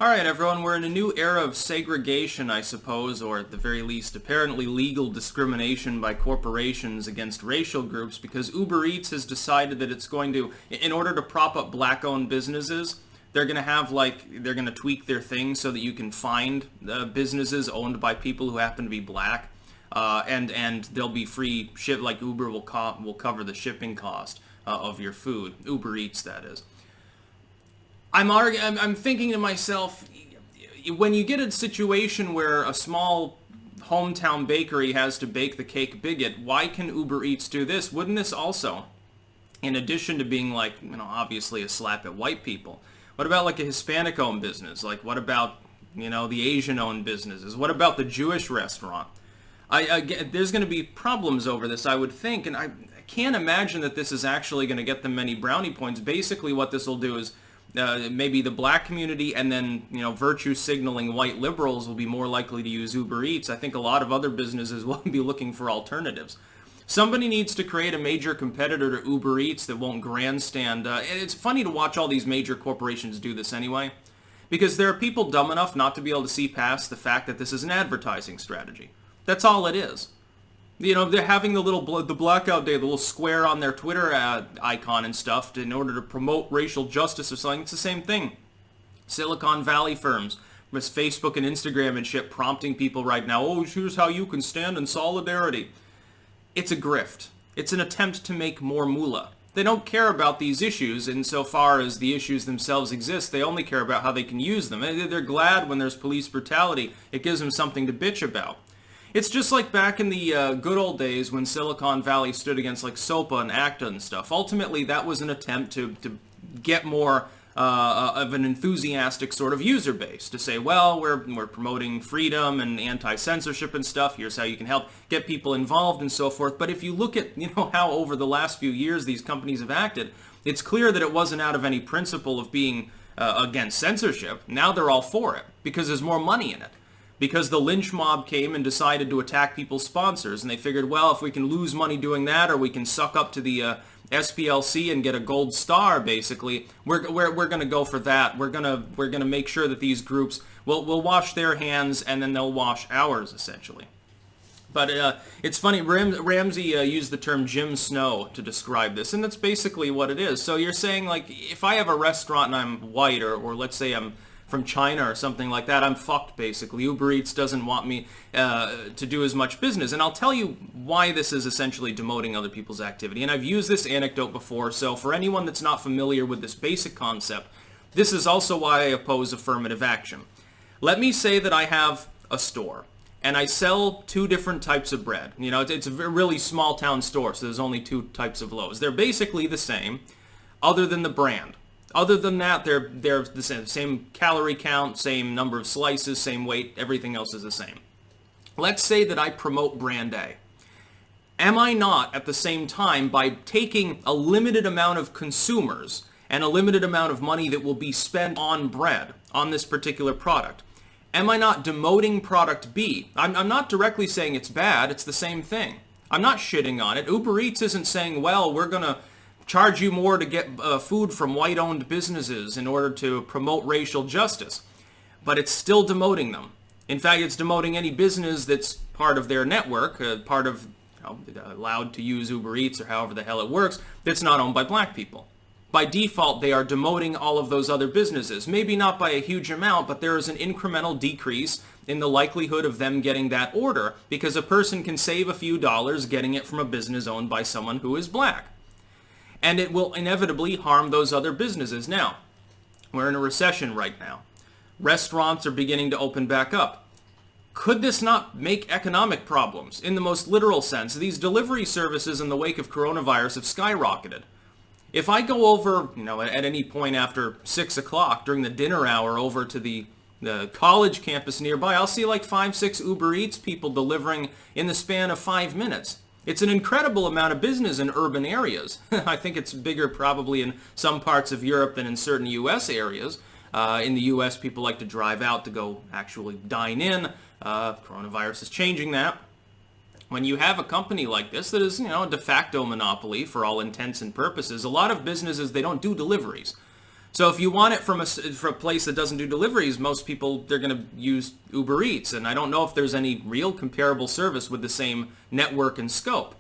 Alright everyone, we're in a new era of segregation, I suppose, or at the very least apparently legal discrimination by corporations against racial groups, because Uber Eats has decided that it's going to, in order to prop up black-owned businesses, they're going to they're going to tweak their thing so that you can find businesses owned by people who happen to be black, and they'll be free ship, like Uber will cover the shipping cost of your food. Uber Eats, that is. I'm thinking to myself, when you get a situation where a small hometown bakery has to bake the cake bigot, why can Uber Eats do this? Wouldn't this also, in addition to being like, obviously a slap at white people, what about like a Hispanic-owned business? Like what about, the Asian-owned businesses? What about the Jewish restaurant? There's going to be problems over this, I would think, and I can't imagine that this is actually going to get them many brownie points. Basically what this will do is maybe the black community and then, virtue signaling white liberals will be more likely to use Uber Eats. I think a lot of other businesses will be looking for alternatives. Somebody needs to create a major competitor to Uber Eats that won't grandstand. And it's funny to watch all these major corporations do this anyway, because there are people dumb enough not to be able to see past the fact that this is an advertising strategy. That's all it is. They're having the blackout day, the little square on their Twitter icon and stuff in order to promote racial justice or something. It's the same thing. Silicon Valley firms, with Facebook and Instagram and shit, prompting people right now, oh, here's how you can stand in solidarity. It's a grift. It's an attempt to make more moolah. They don't care about these issues insofar as the issues themselves exist. They only care about how they can use them. They're glad when there's police brutality. It gives them something to bitch about. It's just like back in the good old days when Silicon Valley stood against like SOPA and ACTA and stuff. Ultimately, that was an attempt to get more of an enthusiastic sort of user base, to say, well, we're promoting freedom and anti-censorship and stuff. Here's how you can help get people involved and so forth. But if you look at how over the last few years these companies have acted, it's clear that it wasn't out of any principle of being against censorship. Now they're all for it because there's more money in it. Because the lynch mob came and decided to attack people's sponsors, and they figured, well, if we can lose money doing that, or we can suck up to the SPLC and get a gold star, basically, we're going to go for that. We're gonna make sure that these groups will wash their hands, and then they'll wash ours, essentially. But it's funny, Ramsey used the term Jim Snow to describe this, and that's basically what it is. So you're saying, like, if I have a restaurant and I'm white, or let's say I'm from China or something like that, I'm fucked, basically. Uber Eats doesn't want me to do as much business. And I'll tell you why this is essentially demoting other people's activity. And I've used this anecdote before, so for anyone that's not familiar with this basic concept, this is also why I oppose affirmative action. Let me say that I have a store, and I sell two different types of bread. It's a really small town store, so there's only two types of loaves. They're basically the same, other than the brand. Other than that, they're the same calorie count, same number of slices, same weight, everything else is the same. Let's say that I promote brand A. Am I not, at the same time, by taking a limited amount of consumers and a limited amount of money that will be spent on bread, on this particular product, am I not demoting product B? I'm not directly saying it's bad, it's the same thing. I'm not shitting on it. Uber Eats isn't saying, well, we're going to charge you more to get food from white-owned businesses in order to promote racial justice. But it's still demoting them. In fact, it's demoting any business that's part of their network, part of, allowed to use Uber Eats or however the hell it works, that's not owned by black people. By default, they are demoting all of those other businesses. Maybe not by a huge amount, but there is an incremental decrease in the likelihood of them getting that order, because a person can save a few dollars getting it from a business owned by someone who is black. And it will inevitably harm those other businesses. Now, we're in a recession right now. Restaurants are beginning to open back up. Could this not make economic problems? In the most literal sense, these delivery services in the wake of coronavirus have skyrocketed. If I go over, at any point after 6 o'clock during the dinner hour over to the college campus nearby, I'll see like 5-6 Uber Eats people delivering in the span of 5 minutes. It's an incredible amount of business in urban areas. I think it's bigger probably in some parts of Europe than in certain U.S. areas. In the U.S., people like to drive out to go actually dine in. Coronavirus is changing that. When you have a company like this that is, a de facto monopoly for all intents and purposes, a lot of businesses, they don't do deliveries. So if you want it from a place that doesn't do deliveries, most people, they're going to use Uber Eats. And I don't know if there's any real comparable service with the same network and scope.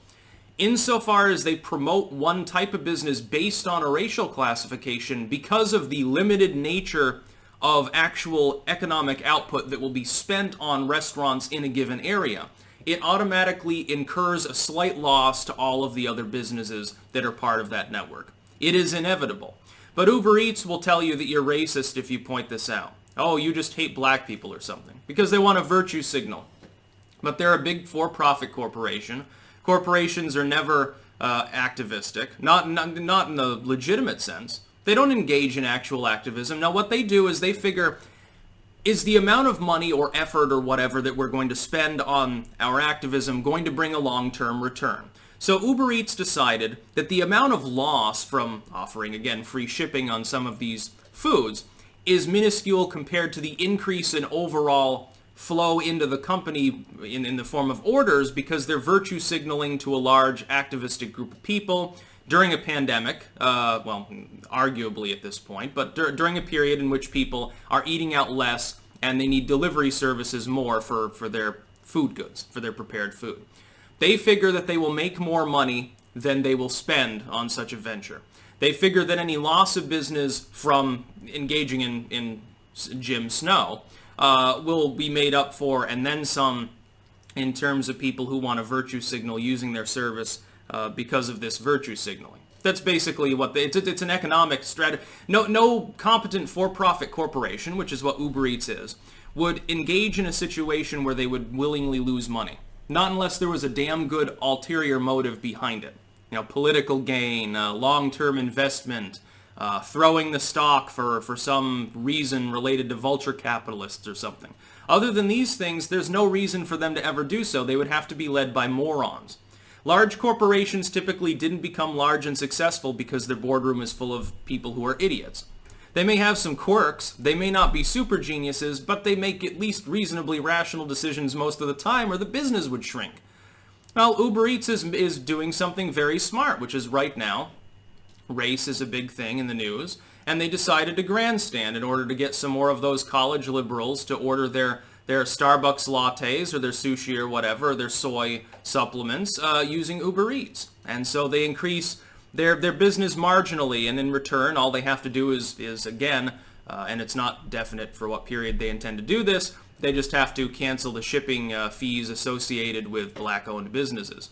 Insofar as they promote one type of business based on a racial classification, because of the limited nature of actual economic output that will be spent on restaurants in a given area, it automatically incurs a slight loss to all of the other businesses that are part of that network. It is inevitable. But Uber Eats will tell you that you're racist if you point this out. Oh, you just hate black people or something, because they want a virtue signal. But they're a big for-profit corporation. Corporations are never activistic, not in the legitimate sense. They don't engage in actual activism. Now, what they do is they figure, is the amount of money or effort or whatever that we're going to spend on our activism going to bring a long-term return? So Uber Eats decided that the amount of loss from offering, again, free shipping on some of these foods is minuscule compared to the increase in overall flow into the company in the form of orders, because they're virtue signaling to a large activistic group of people during a pandemic, well, arguably at this point, but during a period in which people are eating out less and they need delivery services more for their food goods, for their prepared food. They figure that they will make more money than they will spend on such a venture. They figure that any loss of business from engaging in Jim Snow will be made up for, and then some, in terms of people who want a virtue signal using their service because of this virtue signaling. That's basically what it's an economic strategy. No competent for-profit corporation, which is what Uber Eats is, would engage in a situation where they would willingly lose money. Not unless there was a damn good ulterior motive behind it. You know, political gain, long-term investment, throwing the stock for some reason related to vulture capitalists or something. Other than these things, there's no reason for them to ever do so. They would have to be led by morons. Large corporations typically didn't become large and successful because their boardroom is full of people who are idiots. They may have some quirks, they may not be super geniuses, but they make at least reasonably rational decisions most of the time, or the business would shrink. Well, Uber Eats is doing something very smart, which is right now, race is a big thing in the news, and they decided to grandstand in order to get some more of those college liberals to order their Starbucks lattes or their sushi or whatever, or their soy supplements using Uber Eats. And so they increase their business marginally, and in return, all they have to do is again, and it's not definite for what period they intend to do this, they just have to cancel the shipping fees associated with black-owned businesses.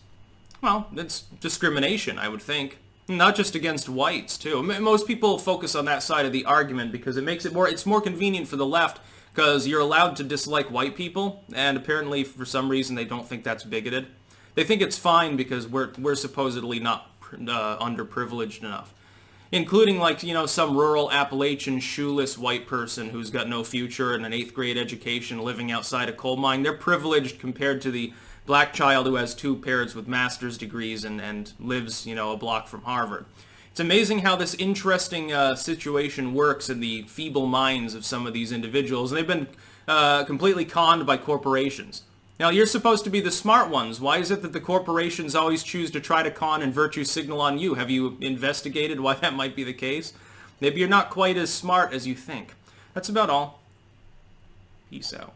Well, that's discrimination, I would think. Not just against whites, too. Most people focus on that side of the argument because it makes it it's more convenient for the left, because you're allowed to dislike white people, and apparently for some reason they don't think that's bigoted. They think it's fine because we're supposedly not underprivileged enough. Including, like, you know, some rural Appalachian shoeless white person who's got no future and an 8th grade education living outside a coal mine. They're privileged compared to the black child who has 2 parents with master's degrees and lives, you know, a block from Harvard. It's amazing how this interesting situation works in the feeble minds of some of these individuals, and they've been completely conned by corporations. Now, you're supposed to be the smart ones. Why is it that the corporations always choose to try to con and virtue signal on you? Have you investigated why that might be the case? Maybe you're not quite as smart as you think. That's about all. Peace out.